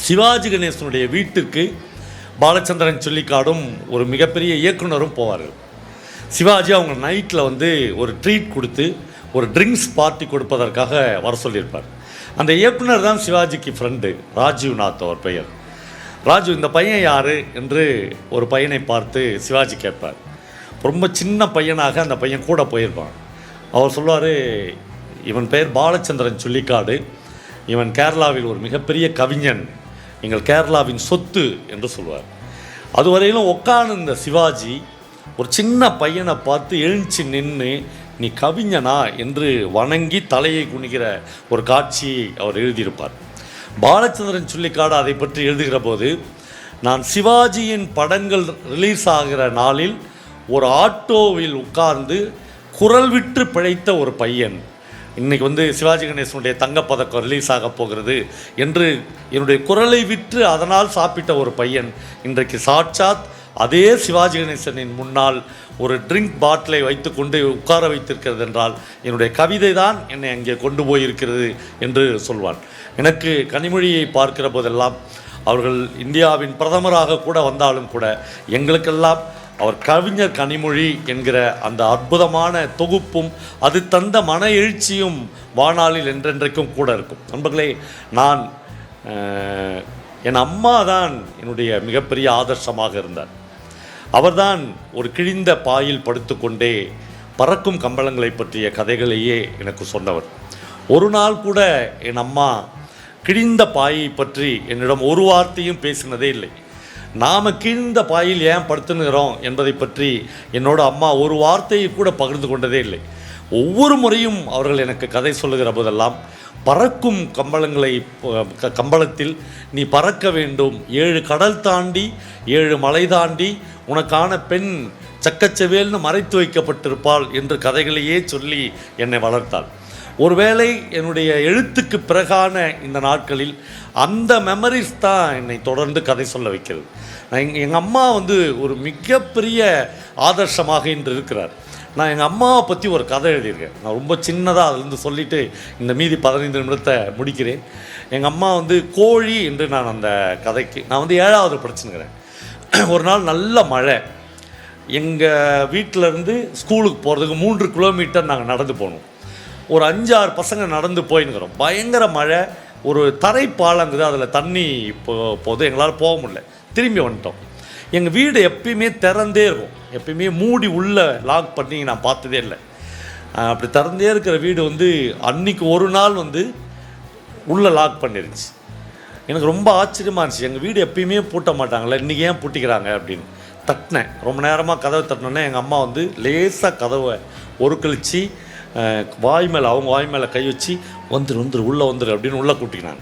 சிவாஜி கணேசனுடைய வீட்டுக்கு பாலச்சந்திரன் சொல்லிக்காடும் ஒரு மிகப்பெரிய இயக்குனரும் போவார்கள். சிவாஜி அவங்க நைட்டில் வந்து ஒரு ட்ரீட் கொடுத்து ஒரு ட்ரிங்க்ஸ் பார்ட்டி கொடுப்பதற்காக வர சொல்லியிருப்பார். அந்த இயக்குனர் தான் சிவாஜிக்கு ஃப்ரெண்டு, ராஜீவ்நாத் அவர் பெயர். ராஜு, இந்த பையன் யார் என்று ஒரு பையனை பார்த்து சிவாஜி கேட்பார். ரொம்ப சின்ன பையனாக அந்த பையன் கூட போயிருப்பான். அவர் சொல்லுவார், இவன் பெயர் பாலச்சந்திரன் சொல்லிக்காடு, இவன் கேரளாவில் ஒரு மிகப்பெரிய கவிஞன், எங்கள் கேரளாவின் சொத்து என்று சொல்வார். அதுவரையிலும் உட்கார்ந்த சிவாஜி ஒரு சின்ன பையனை பார்த்து எழுந்துச்சு நின்று, நீ கவிஞனா என்று வணங்கி தலையை குனிகிற ஒரு காட்சியை அவர் எழுதியிருப்பார். பாலச்சந்திரன் சொல்லிக்காடு அதை பற்றி எழுதுகிற போது, நான் சிவாஜியின் படங்கள் ரிலீஸ் ஆகிற நாளில் ஒரு ஆட்டோவில் உட்கார்ந்து குரல் விட்டு பிழைத்த ஒரு பையன், இன்றைக்கி வந்து சிவாஜி கணேசனுடைய தங்கப்பதக்கம் ரிலீஸ் ஆக போகிறது என்று என்னுடைய குரலை விற்று அதனால் சாப்பிட்ட ஒரு பையன் இன்றைக்கு சாட்சாத் அதே சிவாஜி கணேசனின் முன்னால் ஒரு ட்ரிங்க் பாட்டிலை வைத்து கொண்டு உட்கார வைத்திருக்கிறது என்றால் என்னுடைய கவிதை தான் என்னை அங்கே கொண்டு போயிருக்கிறது என்று சொல்வான். எனக்கு கனிமொழியை பார்க்கிற போதெல்லாம், அவர்கள் இந்தியாவின் பிரதமராக கூட வந்தாலும் கூட, எங்களுக்கெல்லாம் அவர் கவிஞர் கனிமொழி என்கிற அந்த அற்புதமான தொகுப்பும் அது தந்த மன எழுச்சியும் வாழ்நாளில் என்றென்றைக்கும் கூட இருக்கும். நண்பர்களே, நான் என் அம்மா தான் என்னுடைய மிகப்பெரிய ஆதர்சமாக இருந்தார். அவர்தான் ஒரு கிழிந்த பாயில் படுத்துக்கொண்டே பறக்கும் கம்பளங்களை பற்றிய கதைகளையே எனக்கு சொன்னவர். ஒரு நாள் கூட என் அம்மா கிழிந்த பாயை பற்றி என்னிடம் ஒரு வார்த்தையும் பேசினதே இல்லை. நாம் கிழிந்த பாயில் ஏன் படுத்துனுகிறோம் என்பதை பற்றி என்னோட அம்மா ஒரு வார்த்தையை கூட பகிர்ந்து கொண்டதே இல்லை. ஒவ்வொரு முறையும் அவர்கள் எனக்கு கதை சொல்லுகிற போதெல்லாம், பறக்கும் கம்பளத்தில் நீ பறக்க வேண்டும், 7 கடல் தாண்டி 7 மலை தாண்டி உனக்கான பெண் சக்கச்சவேல்னு மறைத்து வைக்கப்பட்டிருப்பாள் என்று கதைகளையே சொல்லி என்னை வளர்த்தாள். ஒருவேளை என்னுடைய எழுத்துக்கு பிறகான இந்த நாட்களில் அந்த மெமரிஸ் தான் என்னை தொடர்ந்து கதை சொல்ல வைக்கிறது. எங்கள் அம்மா வந்து ஒரு மிகப்பெரிய ஆதர்சமாக இன்று இருக்கிறார். நான் எங்கள் அம்மாவை பற்றி ஒரு கதை எழுதியிருக்கேன். நான் ரொம்ப சின்னதாக அதுலேருந்து சொல்லிவிட்டு இந்த மீதி 15 நிமிடத்தை முடிக்கிறேன். எங்கள் அம்மா வந்து கோழி என்று நான் அந்த கதைக்கு நான் வந்து 7வது படிச்சுன்னுக்கிறேன். ஒரு நாள் நல்ல மழை. எங்கள் வீட்டிலேருந்து ஸ்கூலுக்கு போகிறதுக்கு 3 கிலோமீட்டர் நாங்கள் நடந்து போகணும். ஒரு 5-6 பசங்க நடந்து போயின்னுக்கிறோம். பயங்கர மழை. ஒரு தரை பாலங்குது, அதில் தண்ணி போது எங்களால் போக முடியல. திரும்பி வந்துட்டோம். எங்கள் வீடு எப்பயுமே திறந்தே இருக்கும், எப்பயுமே மூடி உள்ளே லாக் பண்ணி நான் பார்த்ததே இல்லை. அப்படி திறந்தே இருக்கிற வீடு வந்து அன்றைக்கி ஒரு நாள் வந்து உள்ளே லாக் பண்ணிருந்துச்சு. எனக்கு ரொம்ப ஆச்சரியமாக இருந்துச்சு. எங்கள் வீடு எப்பயுமே பூட்ட மாட்டாங்களே, இன்றைக்கி ஏன் பூட்டிக்கிறாங்க அப்படின்னு தட்டினேன். ரொம்ப நேரமாக கதவை தட்டினோன்னே எங்கள் அம்மா வந்து லேசாக கதவை ஒரு கழிச்சு அவங்க வாய் மேலே கை வச்சு வந்துரு உள்ளே வந்துரு அப்படின்னு உள்ளே கூட்டிக்கினாங்க.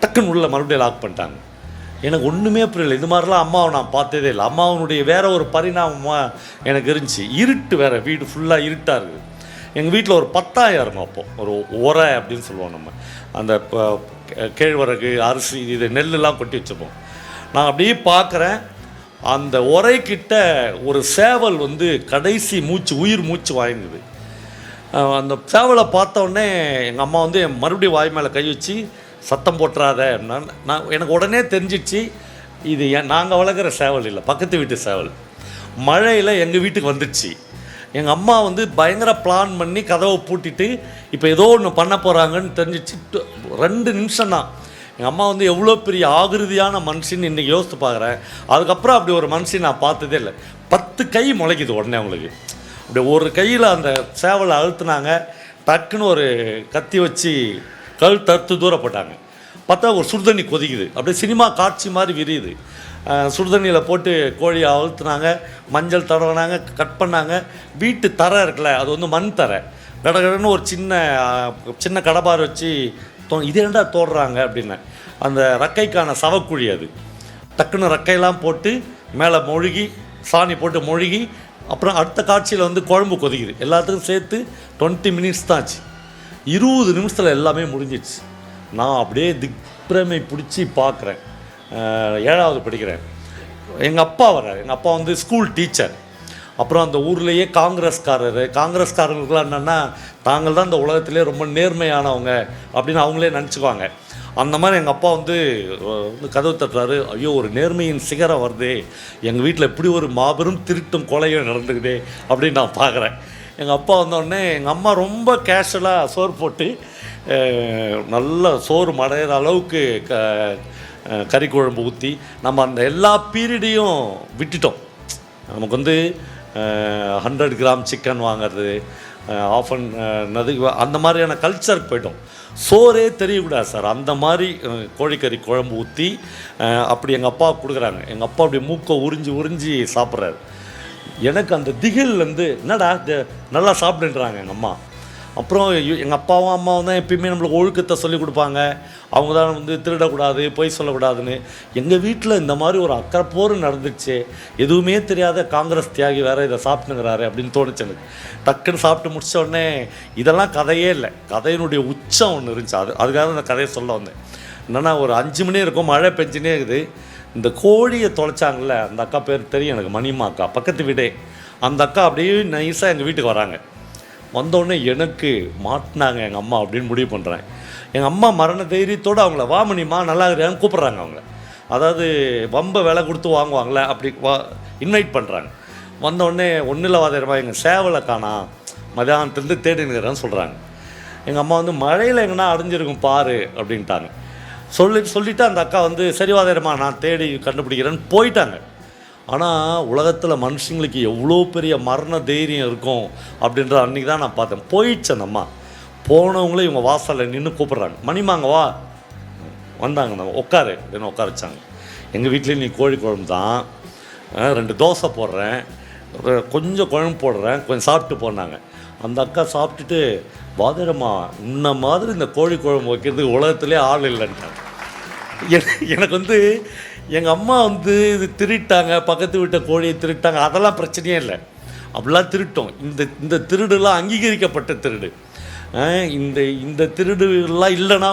டக்குன்னு உள்ளே மறுபடியும் லாக் பண்ணிட்டாங்க. எனக்கு ஒன்றுமே புரியல. இது மாதிரிலாம் அம்மாவை நான் பார்த்ததே இல்லை. அம்மாவனுடைய வேறு ஒரு பரிணாமமாக எனக்கு இருந்துச்சு. இருட்டு வேறு, வீடு ஃபுல்லாக இருட்டாக இருக்குது. எங்கள் வீட்டில் ஒரு 10,000 இருக்கும். அப்போது ஒரு உரை அப்படின்னு சொல்லுவோம் நம்ம, அந்த கேழ்வரகு அரிசி இது நெல்லுலாம் கொட்டி வச்சுப்போம். நான் அப்படியே பார்க்குறேன், அந்த உரைக்கிட்ட ஒரு சேவல் வந்து கடைசி உயிர் மூச்சு வாங்கிடுது. அந்த சேவலை பார்த்தோடனே எங்கள் அம்மா வந்து மறுபடியும் வாய் மேலே கை வச்சு சத்தம் போட்டுறாத. நான் எனக்கு உடனே தெரிஞ்சிச்சு, இது நாங்கள் வளர்க்குற சேவல் இல்லை, பக்கத்து வீட்டு சேவல். மழையில் எங்கள் வீட்டுக்கு வந்துடுச்சு. எங்கள் அம்மா வந்து பயங்கர பிளான் பண்ணி கதவை பூட்டிட்டு இப்போ ஏதோ ஒன்று பண்ண போகிறாங்கன்னு தெரிஞ்சிச்சு. 2 நிமிஷம் தான். எங்கள் அம்மா வந்து எவ்வளோ பெரிய ஆகிருதியான மனுஷன்னு இன்றைக்கி யோசித்து பார்க்குறேன். அதுக்கப்புறம் அப்படி ஒரு மனுஷன் நான் பார்த்ததே இல்லை. 10 கை முளைக்குது உடனே அவங்களுக்கு. அப்படி ஒரு கையில் அந்த சேவலை அழுத்துனாங்க. டக்குன்னு ஒரு கத்தி வச்சு கழுத்தறுத்து தூரப்பட்டாங்க. பார்த்தா ஒரு சுடுதண்ணி கொதிக்குது, அப்படியே சினிமா காட்சி மாதிரி விரியுது. சுடுதண்ணியில் போட்டு கோழியை அழுத்துனாங்க, மஞ்சள் தடவினாங்க, கட் பண்ணாங்க. வீட்டு தரை இருக்குல்ல, அது வந்து மண் தரை. கடகடன்னு ஒரு சின்ன கடப்பார் வச்சு இது ஏன்டா தோடுறாங்க அப்படின்னு, அந்த ரக்கைக்கான சவக்குழி அது. டக்குன்னு ரக்கையெல்லாம் போட்டு மேலே மொழுகி சாணி போட்டு மொழுகி, அப்புறம் அடுத்த காட்சியில் வந்து குழம்பு கொதிக்குது. எல்லாத்துக்கும் சேர்த்து 20 மினிட்ஸ் தான் ஆச்சு. 20 நிமிஷத்தில் எல்லாமே முடிஞ்சிடுச்சு. நான் அப்படியே திக்பிரமை பிடிச்சி பார்க்குறேன். 7வது படிக்கிறேன். எங்கள் அப்பா வர்றார். எங்கள் அப்பா வந்து ஸ்கூல் டீச்சர். அப்புறம் அந்த ஊர்லேயே காங்கிரஸ்காரங்களுக்குலாம் என்னென்னா, தாங்கள் தான் இந்த உலகத்திலே ரொம்ப நேர்மையானவங்க அப்படின்னு அவங்களே நினச்சிக்குவாங்க. அந்த மாதிரி எங்கள் அப்பா வந்து கதவு தட்டுறாரு. ஐயோ, ஒரு நேர்மையின் சிகரம் வருதே, எங்கள் வீட்டில் இப்படி ஒரு மாபெரும் திருட்டும் கொலையும் நடந்துக்குதே அப்படின்னு நான் பார்க்குறேன். எங்கள் அப்பா வந்தோடனே எங்கள் அம்மா ரொம்ப கேஷுவலாக சோறு போட்டு நல்ல சோறு மடையிற அளவுக்கு கறி குழம்பு ஊற்றி நம்ம அந்த எல்லா பீரியடையும் விட்டுட்டோம். நமக்கு வந்து 100 கிராம் சிக்கன் வாங்கிறது, ஆஃபன் அந்த மாதிரியான கல்ச்சருக்கு போய்ட்டோம். சோறே தெரியக்கூடாது சார், அந்த மாதிரி கோழிக்கறி குழம்பு ஊற்றி அப்படி எங்கள் அப்பா கொடுக்குறாங்க. எங்கள் அப்பா அப்படி மூக்கை உறிஞ்சி சாப்பிட்றாரு. எனக்கு அந்த திகில்லேருந்து என்னடா நல்லா சாப்பிடுன்றாங்க எங்கள் அம்மா. அப்புறம் எங்கள் அப்பாவும் அம்மாவும் தான் எப்பயுமே நம்மளுக்கு ஒழுக்கத்தை சொல்லிக் கொடுப்பாங்க. அவங்க தான் வந்து திருடக்கூடாது, பொய் சொல்லக்கூடாதுன்னு. எங்கள் வீட்டில் இந்த மாதிரி ஒரு அக்கறை போர் நடந்துச்சு. எதுவுமே தெரியாத காங்கிரஸ் தியாகி வேறு இதை சாப்பிட்டுங்கிறாரு அப்படின்னு தோணுச்சு எனக்கு. டக்குன்னு சாப்பிட்டு முடிச்ச உடனே இதெல்லாம் கதையே இல்லை, கதையினுடைய உச்சம் ஒன்று இருந்துச்சு. அதுக்காக அந்த கதையை சொல்ல வந்தேன். என்னென்னா, ஒரு 5 மணி இருக்கும், மழை பெஞ்சினே இருக்குது. இந்த கோழியை தொலைச்சாங்கல்ல, அந்த அக்கா பேர் தெரியும் எனக்கு, மணிமா அக்கா, பக்கத்து வீடே. அந்த அக்கா அப்படியே நைஸாக எங்கள் வீட்டுக்கு வராங்க. வந்தோடனே எனக்கு மாட்டினாங்க எங்கள் அம்மா அப்படின்னு முடிவு பண்ணுறேன். எங்கள் அம்மா மரண தைரியத்தோடு அவங்கள வா மணிமா நல்லா இருக்கிறான்னு கூப்பிட்றாங்க. அவங்கள அதாவது வம்ப விலை கொடுத்து வாங்குவாங்களே அப்படி இன்வைட் பண்ணுறாங்க. வந்தோடனே ஒன்றும் இல்லை வாதிரமா, எங்கள் சேவலை காணா, மதியானத்துலேருந்து தேடினுக்கிறேன்னு சொல்கிறாங்க. எங்கள் அம்மா வந்து மழையில் எங்கன்னா அடைஞ்சிருக்கும் பாரு அப்படின்ட்டாங்க. சொல்லிவிட்டு அந்த அக்கா வந்து சரி வாதிரமா நான் தேடி கண்டுபிடிக்கிறேன்னு போயிட்டாங்க. ஆனால் உலகத்தில் மனுஷங்களுக்கு எவ்வளோ பெரிய மரண தைரியம் இருக்கும் அப்படின்ற அன்றைக்கி தான் நான் பார்த்தேன். போயிடுச்சு அந்த அம்மா. போனவங்களே இவங்க வாசலில் நின்று கூப்பிட்றாங்க, மணிமாங்க வா. வந்தாங்க, நான் உட்காரு அப்படின்னு உட்கார வச்சாங்க. எங்கள் வீட்லேயும் நீ கோழி குழம்பு தான், 2 தோசை போடுறேன், கொஞ்சம் குழம்பு போடுறேன், கொஞ்சம் சாப்பிட்டு போனாங்க. அந்த அக்கா சாப்பிட்டுட்டு, வாதிரம்மா இந்த மாதிரி இந்த கோழி குழம்பு வைக்கிறதுக்கு உலகத்துலேயே ஆள் இல்லைன்ட்டாங்க. எனக்கு வந்து எங்கள் அம்மா வந்து இது திருட்டாங்க, பக்கத்து வீட்டை கோழியை திருட்டாங்க, அதெல்லாம் பிரச்சனையே இல்லை. அப்படிலாம் திருட்டோம். இந்த திருடுலாம் அங்கீகரிக்கப்பட்ட திருடு. இந்த திருடுலாம் இல்லைன்னா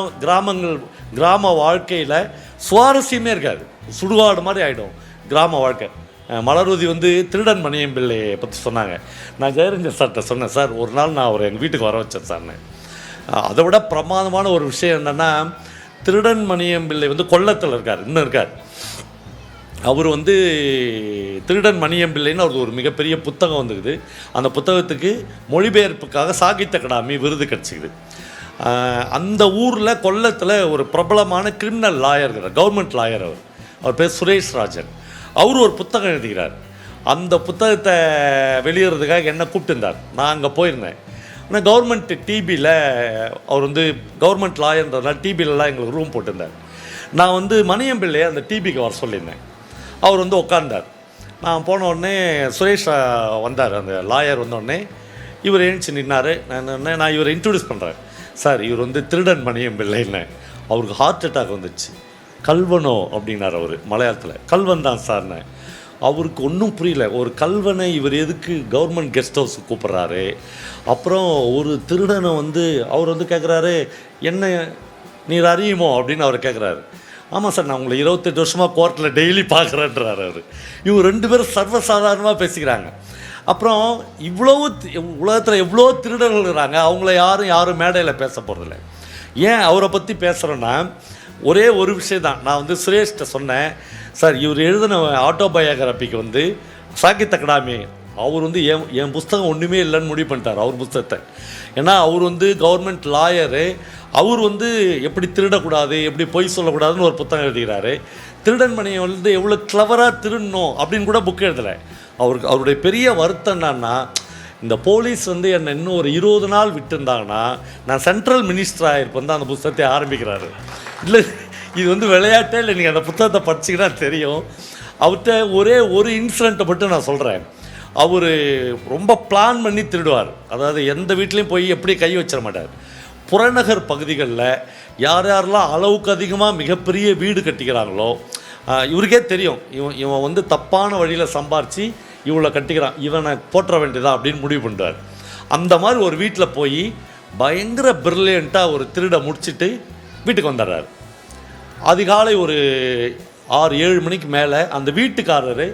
கிராம வாழ்க்கையில் சுவாரஸ்யமே இருக்காது, சுடுகாடு மாதிரி ஆகிடும் கிராம வாழ்க்கை. மலர்வதி வந்து திருடன் மணியம் பிள்ளையை பற்றி சொன்னாங்க. நான் ஜெயரஞ்சன் சார்கிட்ட சொன்னேன், சார் ஒரு நாள் நான் அவர் எங்கள் வீட்டுக்கு வர வச்சேன் சார்னு. அதை விட பிரமாதமான ஒரு விஷயம் என்னென்னா, திருடன் மணியம் பிள்ளை வந்து கொல்லத்தில் இருக்கார், இன்னும் இருக்கார். அவர் வந்து திருடன் மணியம்பிள்ளைன்னு அவருக்கு ஒரு மிகப்பெரிய புத்தகம் வந்துக்குது. அந்த புத்தகத்துக்கு மொழிபெயர்ப்புக்காக சாகித்ய அகாடமி விருது கிடச்சிக்குது. அந்த ஊரில் கொல்லத்தில் ஒரு பிரபலமான கிரிமினல் லாயர் இருக்கிறார், கவர்மெண்ட் லாயர். அவர் பேர் சுரேஷ் ராஜன். அவர் ஒரு புத்தகம் எழுதுகிறார். அந்த புத்தகத்தை வெளியிடுறதுக்காக என்னை கூப்பிட்டுருந்தார். நான் அங்கே போயிருந்தேன். ஆனால் கவர்மெண்ட் டிபியில் அவர் வந்து கவர்மெண்ட் லாயர்ன்றதுனால டிபிலலாம் எங்களுக்கு ரூம் போட்டிருந்தார். நான் வந்து மணியம்பிள்ளையை அந்த டிபிக்கு வர சொல்லியிருந்தேன். அவர் வந்து உட்கார்ந்தார். நான் போன உடனே சுரேஷ் வந்தார், அந்த லாயர் வந்தோடனே இவர் எழுந்துச்சு நின்னார். நான் இவரை இன்ட்ரடியூஸ் பண்ணுறேன். சார் இவர் வந்து திருடன் மணியம் பிள்ளைன்னு. அவருக்கு ஹார்ட் அட்டாக் வந்துச்சு. கல்வனோ அப்படின்னார் அவர் மலையாளத்தில். கல்வன் தான் சார்னு. அவருக்கு ஒன்றும் புரியல, ஒரு கல்வனை இவர் எதுக்கு கவர்மெண்ட் கெஸ்ட் ஹவுஸுக்கு கூப்பிட்றாரு. அப்புறம் ஒரு திருடனை வந்து அவர் வந்து கேட்குறாரு, என்ன நீர் அறியுமோ அப்படின்னு அவர் கேட்குறாரு. ஆமாம் சார், நான் உங்களை 28 வருஷமாக கோர்ட்டில் டெய்லி பார்க்குறேன்றார் அவர். இவங்க 2 பேரும் சர்வசாதாரணமாக பேசிக்கிறாங்க. அப்புறம் உலகத்தில் எவ்வளோ திருடர்கள் இருக்கிறாங்க, அவங்கள யாரும் மேடையில் பேச போகிறதில்ல. ஏன் அவரை பற்றி பேசுகிறேன்னா, ஒரே ஒரு விஷயம் தான். நான் வந்து சுரேஷ்கிட்ட சொன்னேன், சார் இவர் எழுதின ஆட்டோபயோகிராஃபிக்கு வந்து சாகித்ய அகாடமி அவர் வந்து என் புஸ்தகம் ஒன்றுமே இல்லைன்னு முடிவு பண்ணிட்டார் அவர் புஸ்தகத்தை. ஏன்னா அவர் வந்து கவர்மெண்ட் லாயரு. அவர் வந்து எப்படி திருடக்கூடாது, எப்படி பொய் சொல்லக்கூடாதுன்னு ஒரு புத்தகம் எழுதுகிறாரு. திருடன் மணியை வந்து எவ்வளோ கிளவராக திருடணும் அப்படின்னு கூட புக் எழுதலை. அவருடைய பெரிய வருத்தம் என்னன்னா, இந்த போலீஸ் வந்து என்னை இன்னும் ஒரு 20 நாள் விட்டுருந்தாங்கன்னா நான் சென்ட்ரல் மினிஸ்டராக இருப்பேன் தான் அந்த புத்தகத்தை ஆரம்பிக்கிறாரு. இல்லை இது வந்து விளையாட்டே இல்லை, நீங்கள் அந்த புத்தகத்தை படிச்சிங்கன்னா தெரியும். அவர்கிட்ட ஒரே ஒரு இன்சிடெண்ட்டை மட்டும் நான் சொல்கிறேன். அவர் ரொம்ப பிளான் பண்ணி திருடுவார். அதாவது எந்த வீட்லேயும் போய் எப்படி கை வச்சிட மாட்டார். புறநகர் பகுதிகளில் யாரெல்லாம் அளவுக்கு அதிகமாக மிகப்பெரிய வீடு கட்டிக்கிறாங்களோ இவருக்கே தெரியும், இவன் வந்து தப்பான வழியில் சம்பாரித்து இவளை கட்டிக்கிறான், இவனை போற்ற வேண்டியதான் அப்படின்னு முடிவு பண்ணுறார். அந்த மாதிரி ஒரு வீட்டில் போய் பயங்கர பிரில்லியண்ட்டாக ஒரு திருடை முடிச்சுட்டு வீட்டுக்கு வந்துடுறார். அதிகாலை ஒரு 6-7 மணிக்கு மேலே அந்த வீட்டுக்காரர்,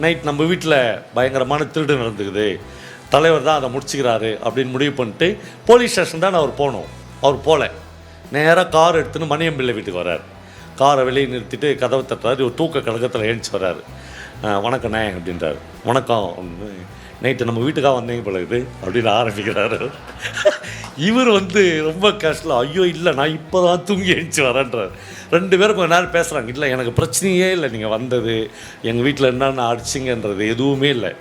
நைட் நம்ம வீட்டில் பயங்கரமான திருடு நடந்துக்குது, தலைவர் தான் அதை முடிச்சுக்கிறாரு அப்படின்னு முடிவு பண்ணிட்டு போலீஸ் ஸ்டேஷன் தான் அவர் போகணும். அவர் போகல. நேராக கார் எடுத்துன்னு மணியம்பிள்ளை வீட்டுக்கு வர்றார். காரை வெளியே நிறுத்திட்டு கதவை தட்டுறாரு. ஒரு தூக்க கழகத்தில் எழுந்துச்சு வர்றாரு. வணக்கண்ணே அப்படின்றாரு. வணக்கம் அப்படின்னு, நைட்டு நம்ம வீட்டுக்காக வந்தீங்க பழகுது அப்படின்னு ஆரம்பிக்கிறாரு. இவர் ரொம்ப கேஷுவலாக, ஐயோ இல்லை நான் இப்போ தான் தூங்கி எழுந்துச்சு வரேன்றார். 2 பேரும் கொஞ்சம் நேரம் பேசுகிறாங்க. இல்லை எனக்கு பிரச்சனையே இல்லை, நீங்கள் வந்தது எங்கள் வீட்டில் என்னென்ன அடிச்சிங்கன்றது எதுவுமே இல்லை,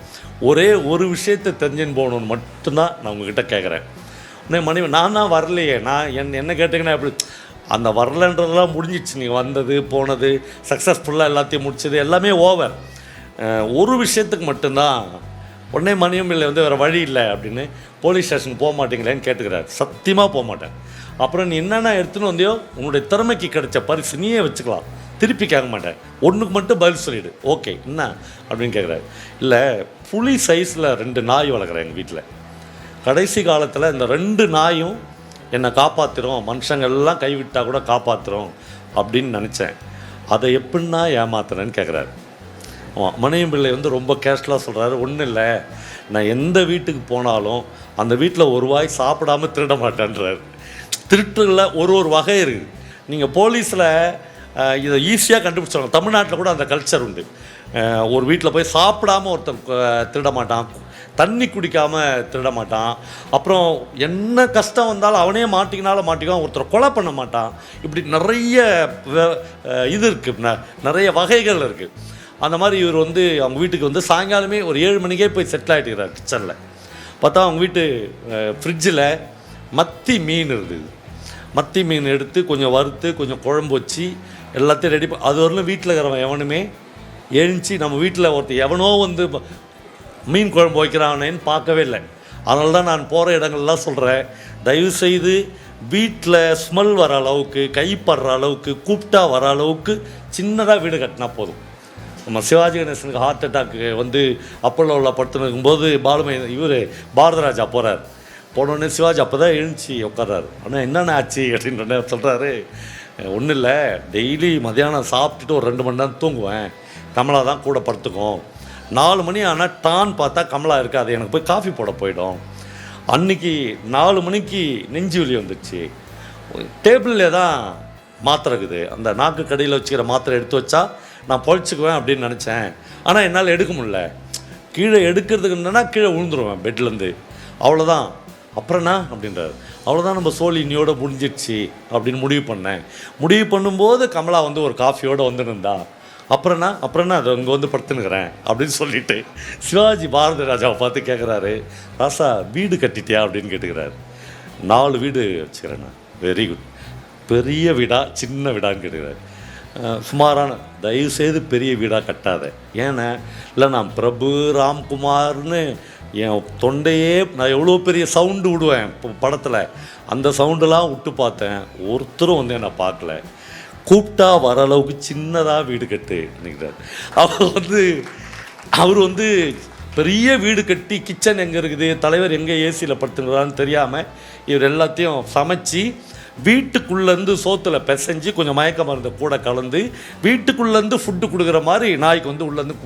ஒரே ஒரு விஷயத்தை தெரிஞ்சுன்னு போகணுன்னு மட்டும்தான் நான் உங்ககிட்ட கேட்குறேன். மனைவி நான் தான் வரலையே, நான் என்ன கேட்டிங்கன்னா எப்படி அந்த வரலன்றதெல்லாம் முடிஞ்சிடுச்சு, நீங்கள் வந்தது போனது சக்ஸஸ்ஃபுல்லாக எல்லாத்தையும் முடிச்சது எல்லாமே ஓவர். ஒரு விஷயத்துக்கு மட்டும்தான். உடனே மணியம்பிள்ளை வேறு வழி இல்லை அப்படின்னு, போலீஸ் ஸ்டேஷனுக்கு போக மாட்டீங்களேன்னு கேட்டுக்கிறார். சத்தியமாக போக மாட்டேன். அப்புறம் நீ என்னென்ன எடுத்துன்னு வந்தியோ உன்னுடைய திறமைக்கு கிடைச்ச பரிசு நீயே வச்சுக்கலாம், திருப்பி கேட்க மாட்டேன், ஒன்றுக்கு மட்டும் பதில் சொல்லிவிடு, ஓகே என்ன அப்படின்னு கேட்குறாரு. இல்லை புலி சைஸில் 2 நாய் வளர்க்குறேன் எங்கள் வீட்டில். கடைசி காலத்தில் இந்த 2 நாயும் என்னை காப்பாற்றுறோம், மனுஷங்கள்லாம் கைவிட்டால் கூட காப்பாற்றுறோம் அப்படின்னு நினச்சேன், அதை எப்படின்னா ஏமாத்துறேன்னு கேட்குறாரு. மணியம்பிள்ளை ரொம்ப கேஷ்வலாக சொல்கிறாரு. ஒன்றும் இல்லை, நான் எந்த வீட்டுக்கு போனாலும் அந்த வீட்டில் ஒரு வாய் சாப்பிடாம திருட மாட்டேன்றார். திருட்டுல ஒரு வகை இருக்குது. நீங்கள் போலீஸில் இதை ஈஸியாக கண்டுபிடிச்சாங்க. தமிழ்நாட்டில் கூட அந்த கல்ச்சர் உண்டு. ஒரு வீட்டில் போய் சாப்பிடாமல் ஒருத்தன் திருட மாட்டான், தண்ணி குடிக்காமல் திருட மாட்டான், அப்புறம் என்ன கஷ்டம் வந்தாலும் அவனே மாட்டிக்கினாலும் மாட்டிக்குவான், ஒருத்தர் கொலை பண்ண மாட்டான். இப்படி நிறைய இது இருக்குது, நிறைய வகைகள் இருக்குது. அந்த மாதிரி இவர் அவங்க வீட்டுக்கு சாயங்காலமே ஒரு 7 மணிக்கே போய் செட்டில் ஆகிட்டுக்கிறார். கிச்சனில் பார்த்தா அவங்க வீட்டு ஃப்ரிட்ஜில் மத்தி மீன் இருந்தது. மத்தி மீன் எடுத்து கொஞ்சம் வறுத்து கொஞ்சம் குழம்பு வச்சு எல்லாத்தையும் ரெடி அது வரலும் வீட்டில் இருக்கிறவன் எவனுமே எழுந்துச்சி நம்ம வீட்டில் ஒருத்தர் எவனோ மீன் குழம்பு வைக்கிறானேன்னு பார்க்கவே இல்லை. அதனால தான் நான் போகிற இடங்கள்லாம் சொல்கிறேன், தயவுசெய்து வீட்டில் ஸ்மெல் வர அளவுக்கு, கைப்படுற அளவுக்கு, கூப்பிட்டா வர அளவுக்கு சின்னதாக வீடு கட்டினா போதும். நம்ம சிவாஜி கணேசனுக்கு ஹார்ட் அட்டாக்கு அப்போலோவில் படுத்துனுக்கும்போது பாரதராஜா போகிறார். போனோடனே சிவாஜி அப்போ தான் எழுந்துச்சி உட்கார்றாரு. ஆனால் என்னென்ன ஆச்சு அப்படின்னு சொல்கிறாரு. ஒன்றும் இல்லை, டெய்லி மதியானம் சாப்பிட்டுட்டு ஒரு 2 மணி நேரம் தூங்குவேன், கமலா தான் கூட படுத்துக்கும். 4 மணி ஆனால் டான் பார்த்தா கமலா இருக்காது, எனக்கு போய் காஃபி போட போயிடும். அன்றைக்கி 4 மணிக்கு நெஞ்சு வலி வந்துடுச்சு, டேபிளில் தான் மாத்திரை இருக்குது, அந்த நாக்கு கடையில் வச்சுக்கிற மாத்திரை எடுத்து வச்சா நான் பொழைச்சிக்குவேன் அப்படின்னு நினச்சேன். ஆனால் என்னால் எடுக்க முடியல, கீழே எடுக்கிறதுக்கு என்னன்னா கீழே விழுந்துருவேன் பெட்லேருந்து, அவ்வளோதான். அப்புறம்னா அப்படின்றாரு. அவ்வளோதான், நம்ம சோழி இன்னையோடு முடிஞ்சிடுச்சு அப்படின்னு முடிவு பண்ணும்போது கமலா ஒரு காஃபியோடு வந்துருந்தா. அப்புறம்னா அது அங்கே படுத்துனுக்கிறேன் அப்படின்னு சொல்லிட்டு சிவாஜி பாரதி ராஜாவை பார்த்து கேட்குறாரு, ராசா வீடு கட்டிட்டியா அப்படின்னு கேட்டுக்கிறாரு. 4 வீடு வச்சுக்கிறேண்ணா. Very good. பெரிய வீடா சின்ன வீடான்னு கேட்டுக்கிறாரு. சுமாரான, தயவுசெய்து பெரிய வீடாக கட்டாத. ஏன்னா இல்லை நான் பிரபு ராம்குமார்னு என் தொண்டையே நான் எவ்வளோ பெரிய சவுண்டு விடுவேன் இப்போ படத்தில், அந்த சவுண்டெல்லாம் விட்டு பார்த்தேன், ஒருத்தரும் என்னை பார்க்கல, கூப்பிட்டா வர அளவுக்கு சின்னதாக வீடு கட்டு நினைக்கிறார். அவர் பெரிய வீடு கட்டி கிச்சன் எங்கே இருக்குது, தலைவர் எங்கே ஏசியில் படுத்துங்கிறான்னு தெரியாமல் இவர் எல்லாத்தையும் சமைச்சு வீட்டுக்குள்ளேருந்து சோத்தில் பிசைஞ்சு கொஞ்சம் மயக்க மருந்து கூட கலந்து வீட்டுக்குள்ளேருந்து ஃபுட்டு கொடுக்குற மாதிரி நாய்க்கு உள்ளேருந்து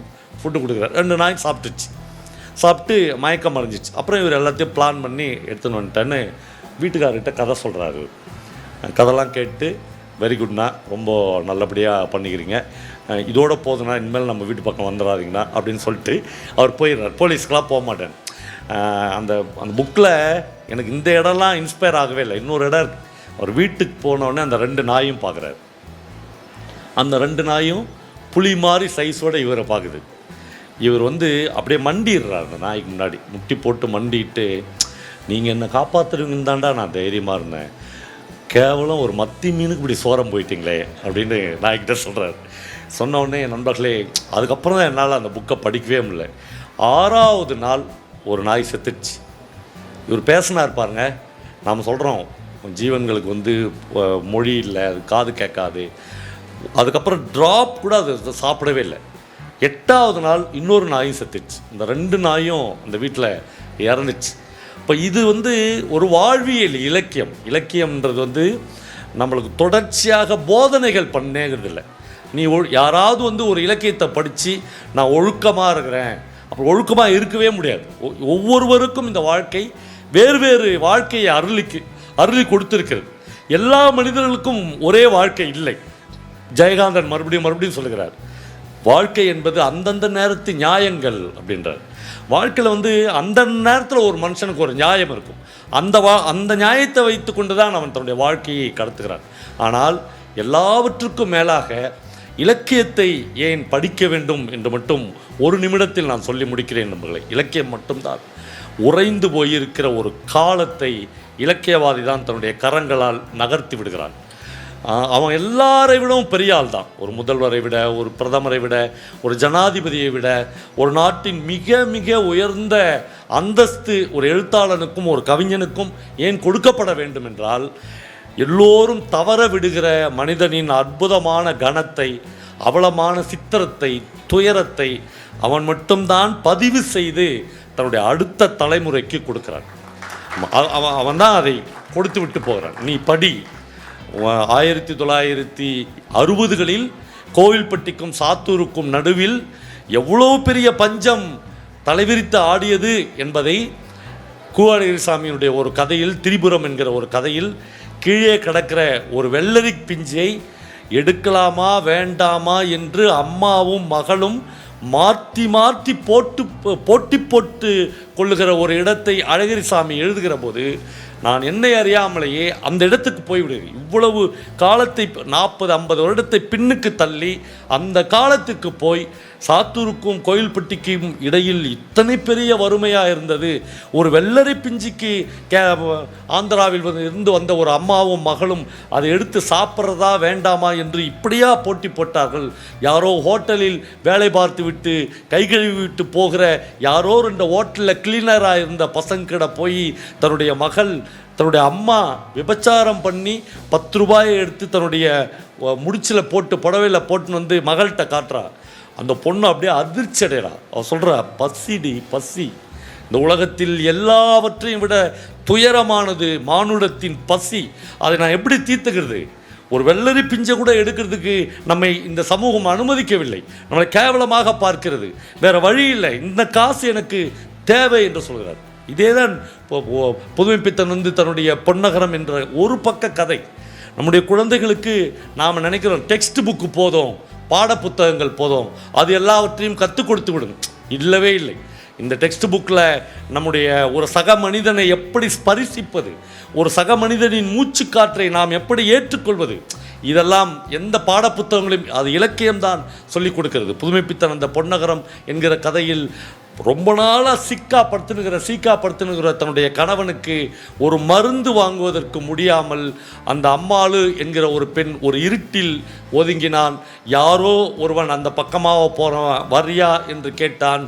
ஃபுட்டு கொடுக்குறாரு. 2 நாய் சாப்பிட்டு மயக்கம் மறைஞ்சிச்சு. அப்புறம் இவர் எல்லாத்தையும் பிளான் பண்ணி எடுத்துன்னு வந்துட்டேன்னு வீட்டுக்காரர்கிட்ட கதை சொல்கிறாரு. கதைலாம் கேட்டு வெரி குட்ண்ணா, ரொம்ப நல்லபடியாக பண்ணிக்கிறீங்க, இதோட போதுன்னா இனிமேல் நம்ம வீட்டு பக்கம் வந்துடாதீங்கண்ணா அப்படின்னு சொல்லிட்டு அவர் போயிடுறார். போலீஸ்க்கெலாம் போக மாட்டேன். அந்த புக்கில் எனக்கு இந்த இடம்லாம் இன்ஸ்பயர் ஆகவே இல்லை. இன்னொரு இடம் இருக்குது. அவர் வீட்டுக்கு போனோடனே அந்த 2 நாயும் பார்க்குறாரு. அந்த 2 நாயும் புலி மாதிரி சைஸோடு இவரை பார்க்குது. இவர் அப்படியே மண்டிடுறார். அந்த நாய்க்கு முன்னாடி முட்டி போட்டு மண்டிட்டு, நீங்கள் என்னை காப்பாற்றுவீங்கன்னு தாண்டா நான் தைரியமாக இருந்தேன், கேவலம் ஒரு மத்தி மீனுக்கு இப்படி சோரம் போயிட்டீங்களே அப்படின்னு நாய்கிட்ட சொல்கிறார். சொன்ன உடனே நண்பர்களே, அதுக்கப்புறம் தான் என்னால் அந்த புக்கை படிக்கவே முடியல. 6ஆவது நாள் ஒரு நாய் செத்துடுச்சு. இவர் பேசினார் பாருங்க. நாம் சொல்கிறோம் ஜீவன்களுக்கு மொழி இல்லை, அது காது கேட்காது. அதுக்கப்புறம் ட்ராப் கூட அது சாப்பிடவே இல்லை. 8ஆவது நாள் இன்னொரு நாயும் செத்துச்சு. இந்த 2 நாயும் அந்த வீட்டில் இறந்துச்சு. இப்போ இது ஒரு வாழ்வியல் இலக்கியம்ன்றது நம்மளுக்கு தொடர்ச்சியாக போதனைகள் பண்ணேங்கிறது இல்லை. நீ யாராவது ஒரு இலக்கியத்தை படித்து நான் ஒழுக்கமாக இருக்கிறேன், அப்புறம் ஒழுக்கமாக இருக்கவே முடியாது. ஒவ்வொருவருக்கும் இந்த வாழ்க்கை வேறு வாழ்க்கையை அருளி கொடுத்துருக்கிறது. எல்லா மனிதர்களுக்கும் ஒரே வாழ்க்கை இல்லை. ஜெயகாந்தன் மறுபடியும் சொல்லுகிறார், வாழ்க்கை என்பது அந்தந்த நேரத்து நியாயங்கள் அப்படின்றார். வாழ்க்கையில் அந்த நேரத்தில் ஒரு மனுஷனுக்கு ஒரு நியாயம் இருக்கும். அந்த நியாயத்தை வைத்து கொண்டு தான் அவன் தன்னுடைய வாழ்க்கையை கடத்துகிறான். ஆனால் எல்லாவற்றுக்கும் மேலாக இலக்கியத்தை ஏன் படிக்க வேண்டும் என்று மட்டும் ஒரு நிமிடத்தில் நான் சொல்லி முடிக்கிறேன் நண்பர்களே. இலக்கியம் மட்டும்தான் உறைந்து போயிருக்கிற ஒரு காலத்தை இலக்கியவாதி தான் தன்னுடைய கரங்களால் நகர்த்தி விடுகிறான். அவன் எல்லாரை விடவும் பெரிய ஆள் தான். ஒரு முதல்வரை விட, ஒரு பிரதமரை விட, ஒரு ஜனாதிபதியை விட, ஒரு நாட்டின் மிக மிக உயர்ந்த அந்தஸ்து ஒரு எழுத்தாளனுக்கும் ஒரு கவிஞனுக்கும் ஏன் கொடுக்கப்பட வேண்டும் என்றால், எல்லோரும் தவற விடுகிற மனிதனின் அற்புதமான கணத்தை, அவலமான சித்திரத்தை, துயரத்தை அவன் மட்டும்தான் பதிவு செய்து தன்னுடைய அடுத்த தலைமுறைக்கு கொடுக்கிறான். அவன் தான் அதை கொடுத்து விட்டு போகிறான். நீ படி. 1960களில் கோவில்பட்டிக்கும் சாத்தூருக்கும் நடுவில் எவ்வளோ பெரிய பஞ்சம் தலைவிரித்து ஆடியது என்பதை கூவாரகிரிசாமியினுடைய ஒரு கதையில், திரிபுரம் என்கிற ஒரு கதையில், கீழே கிடக்கிற ஒரு வெள்ளரி பிஞ்சை எடுக்கலாமா வேண்டாமா என்று அம்மாவும் மகளும் மாற்றி போட்டி போட்டு கொள்ளுகிற ஒரு இடத்தை அழகிரிசாமி எழுதுகிற போது நான் என்னை அறியாமலேயே அந்த இடத்துக்கு போய்விடுகிறேன். இவ்வளவு காலத்தை 40-50 வருடத்தை பின்னுக்கு தள்ளி அந்த காலத்துக்கு போய் சாத்தூருக்கும் கோயில்பட்டிக்கும் இடையில் இத்தனை பெரிய வறுமையாக இருந்தது. ஒரு வெள்ளரி பிஞ்சிக்கு ஆந்திராவில் இருந்து வந்த ஒரு அம்மாவும் மகளும் அதை எடுத்து சாப்பிட்றதா வேண்டாமா என்று இப்படியா போட்டி போட்டார்கள். யாரோ ஹோட்டலில் வேலை பார்த்து விட்டு கை கழுவி விட்டு போகிற யாரோ இந்த ஹோட்டலில் கிளீனராக இருந்த பசங்கிட போய் தன்னுடைய மகள், தன்னுடைய அம்மா விபச்சாரம் பண்ணி 10 ரூபாயை எடுத்து தன்னுடைய முடிச்சில் போட்டு புடவையில் போட்டுன்னு வந்து மகள்கிட்ட காட்டுறா. அந்த பொண்ணு அப்படியே அதிர்ச்சி அடைகிறா. அவள் சொல்கிறா, பசி, இந்த உலகத்தில் எல்லாவற்றையும் விட துயரமானது மானுடத்தின் பசி. அதை நான் எப்படி தீர்த்துக்கிறது? ஒரு வெள்ளரி பிஞ்சை கூட எடுக்கிறதுக்கு நம்மை இந்த சமூகம் அனுமதிக்கவில்லை. நம்மளை கேவலமாக பார்க்கிறது. வேறு வழி இல்லை, இந்த காசு எனக்கு தேவை என்று சொல்கிறார். இதே தான் புதுமைப்பித்தன் தன்னுடைய பொன்னகரம் என்ற ஒரு பக்க கதை. நம்முடைய குழந்தைகளுக்கு நாம் நினைக்கிறோம் டெக்ஸ்ட் புக்கு போதும், பாட புத்தகங்கள் போதும், அது எல்லாவற்றையும் கற்றுக் கொடுத்து விடும். இல்லவே இல்லை. இந்த டெக்ஸ்ட் புக்கில் நம்முடைய ஒரு சக மனிதனை எப்படி ஸ்பரிசிப்பது, ஒரு சக மனிதனின் மூச்சு காற்றை நாம் எப்படி ஏற்றுக்கொள்வது, இதெல்லாம் எந்த பாட புத்தகங்களையும் அது இலக்கியம்தான் சொல்லிக் கொடுக்கிறது. புதுமைப்பித்தன் அந்த பொன்னகரம் என்கிற கதையில் ரொம்ப நாளாக சீக்காப்படுத்துனுகிற தன்னுடைய கணவனுக்கு ஒரு மருந்து வாங்குவதற்கு முடியாமல் அந்த அம்மாளு என்கிற ஒரு பெண் ஒரு இருட்டில் ஒதுங்கினான். யாரோ ஒருவன் அந்த பக்கமாக போகிறவன் வரியா என்று கேட்டான்.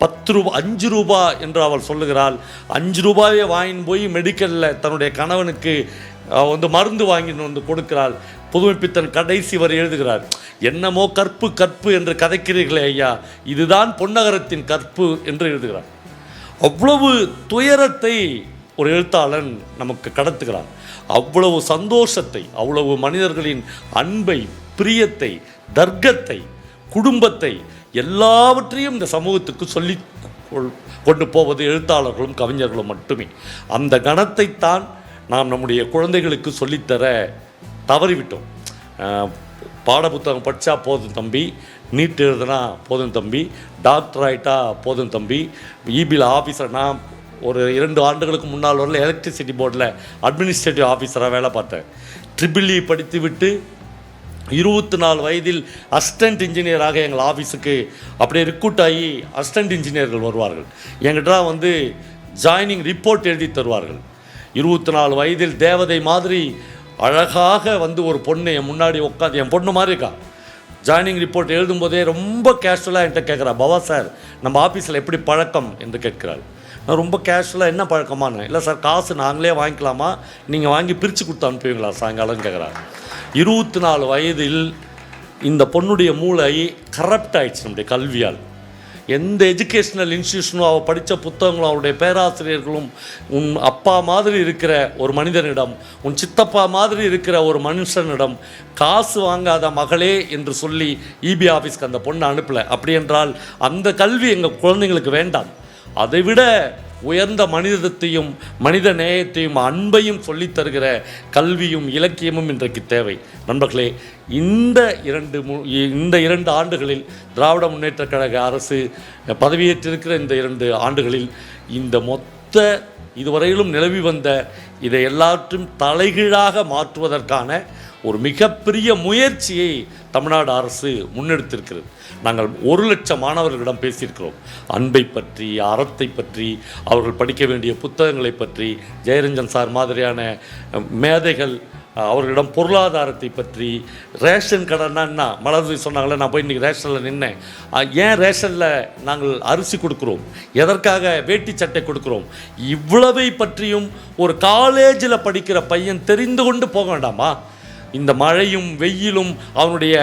5 ரூபா என்று அவள் சொல்லுகிறாள். 5 ரூபாயை வாங்கின்னு போய் மெடிக்கலில் தன்னுடைய கணவனுக்கு மருந்து வாங்கின்னு கொடுக்கிறாள். புதுமைப்பித்தன் கடைசி வரை எழுதுகிறார், என்னமோ கற்பு என்று கதைக்கிறீர்களே ஐயா, இதுதான் பொன்னகரத்தின் கற்பு என்று எழுதுகிறார். அவ்வளவு துயரத்தை ஒரு எழுத்தாளன் நமக்கு கடத்துகிறான். அவ்வளவு சந்தோஷத்தை, அவ்வளவு மனிதர்களின் அன்பை, பிரியத்தை, தர்க்கத்தை, குடும்பத்தை எல்லாவற்றையும் இந்த சமூகத்துக்கு சொல்லி கொண்டு போவது எழுத்தாளர்களும் கவிஞர்களும் மட்டுமே. அந்த கணத்தைத்தான் நாம் நம்முடைய குழந்தைகளுக்கு சொல்லித்தர தவறிவிட்டோம். பாடப்புத்தகம் படித்தா போதும் தம்பி, நீட் எழுதுனா போதும் தம்பி, டாக்டர் ஆகிட்டா போதும் தம்பி, இபியில் ஆஃபீஸர்னா ஒரு 2 ஆண்டுகளுக்கு முன்னால் வரல எலக்ட்ரிசிட்டி போர்டில் அட்மினிஸ்ட்ரேட்டிவ் ஆஃபீஸராக வேலை பார்த்தேன். EEE படித்து விட்டு 24 வயதில் அசிஸ்டண்ட் இன்ஜினியராக எங்கள் ஆஃபீஸுக்கு அப்படியே ரிக்ரூட் ஆகி அசிஸ்டண்ட் இன்ஜினியர்கள் வருவார்கள். என்கிட்ட ஜாயினிங் ரிப்போர்ட் எழுதி தருவார்கள். 24 வயதில் தேவதை மாதிரி அழகாக ஒரு பொண்ணு என் முன்னாடி உட்காந்து, என் பொண்ணு மாதிரி இருக்கா. ஜாயினிங் ரிப்போர்ட் எழுதும்போதே ரொம்ப கேஷுவலாக என்கிட்ட கேட்குறா, பவா சார் நம்ம ஆஃபீஸில் எப்படி பழக்கம் என்று கேட்கிறாள். நான் ரொம்ப கேஷுவலாக என்ன பழக்கமானு, இல்லை சார் காசு நாங்களே வாங்கிக்கலாமா, நீங்கள் வாங்கி பிரித்து கொடுத்து அனுப்புவீங்களா சாயங்காலம் கேட்குறா. 24 வயதில் இந்த பொண்ணுடைய மூளை கரப்ட் ஆகிடுச்சு நம்முடைய கல்வியால். எந்த எஜுகேஷ்னல் இன்ஸ்டியூஷனும் அவள் படித்த புத்தகங்களும் அவருடைய பேராசிரியர்களும் உன் அப்பா மாதிரி இருக்கிற ஒரு மனிதனிடம், உன் சித்தப்பா மாதிரி இருக்கிற ஒரு மனுஷனிடம் காசு வாங்காத மகளே என்று சொல்லி இபி ஆஃபீஸ்க்கு அந்த பொண்ணை அனுப்பலை. அப்படி என்றால் அந்த கல்வி எங்கள் குழந்தைங்களுக்கு வேண்டாம். அதைவிட உயர்ந்த மனிதத்தையும் மனித நேயத்தையும் அன்பையும் சொல்லித் தருகிற கல்வியும் இலக்கியமும் இன்றைக்கு தேவை. நண்பர்களே, இந்த 2 ஆண்டுகளில் திராவிட முன்னேற்றக் கழக அரசு பதவியேற்றிருக்கிற இந்த 2 ஆண்டுகளில் இந்த மொத்த இதுவரையிலும் நிலவி வந்த இதை எல்லாற்றும் தலைகீழாக மாற்றுவதற்கான ஒரு மிகப்பெரிய முயற்சியை தமிழ்நாடு அரசு முன்னெடுத்திருக்கிறது. நாங்கள் 1,00,000 மாணவர்களிடம் பேசியிருக்கிறோம். அன்பை பற்றி, அறத்தை பற்றி, அவர்கள் படிக்க வேண்டிய புத்தகங்களை பற்றி, ஜெயரஞ்சன் சார் மாதிரியான மேதைகள் அவர்களிடம் பொருளாதாரத்தை பற்றி, ரேஷன் கடைன்னா என்ன மலர்ந்து சொன்னாங்களே, நான் போய் இன்றைக்கி ரேஷனில் நின்னேன். ஏன் ரேஷனில் நாங்கள் அரிசி கொடுக்குறோம், எதற்காக வேட்டி சட்டை கொடுக்குறோம், இவ்வளவை பற்றியும் ஒரு காலேஜில் படிக்கிற பையன் தெரிந்து கொண்டு போக வேண்டாமா? இந்த மழையும் வெயிலும் அவனுடைய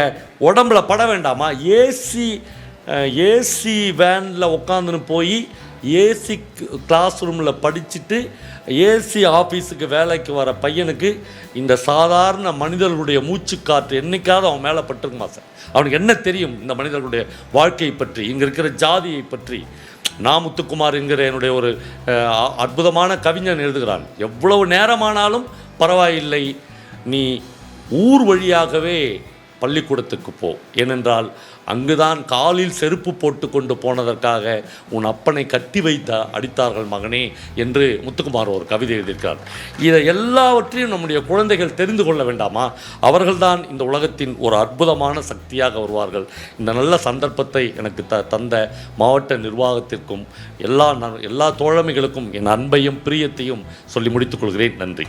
உடம்புல பட வேண்டாமா? ஏசி வேனில் உட்காந்துன்னு போய் ஏசி கிளாஸ் ரூமில் படிச்சுட்டு ஏசி ஆஃபீஸுக்கு வேலைக்கு வர பையனுக்கு இந்த சாதாரண மனிதர்களுடைய மூச்சுக்காற்று என்னைக்காவது அவன் மேலே பட்டிருக்குமா சார்? அவனுக்கு என்ன தெரியும் இந்த மனிதர்களுடைய வாழ்க்கையை பற்றி, இங்கே இருக்கிற ஜாதியை பற்றி? முத்துக்குமார் என்கிற என்னுடைய ஒரு அற்புதமான கவிஞன் எழுதுகிறான், எவ்வளவு நேரமானாலும் பரவாயில்லை, நீ ஊர் வழியாகவே பள்ளிக்கூடத்துக்கு போ, ஏனென்றால் அங்குதான் காலில் செருப்பு போட்டு கொண்டு போனதற்காக உன் அப்பனை கட்டி அடித்தார்கள் மகனே என்று முத்துக்குமார் ஒரு கவிதை எழுதியிருக்கிறார். இதை எல்லாவற்றையும் நம்முடைய குழந்தைகள் தெரிந்து கொள்ள வேண்டாமா? அவர்கள்தான் இந்த உலகத்தின் ஒரு அற்புதமான சக்தியாக வருவார்கள். இந்த நல்ல சந்தர்ப்பத்தை எனக்கு தந்த மாவட்ட நிர்வாகத்திற்கும் எல்லா தோழமைகளுக்கும் என் அன்பையும் பிரியத்தையும் சொல்லி முடித்துக் கொள்கிறேன். நன்றி.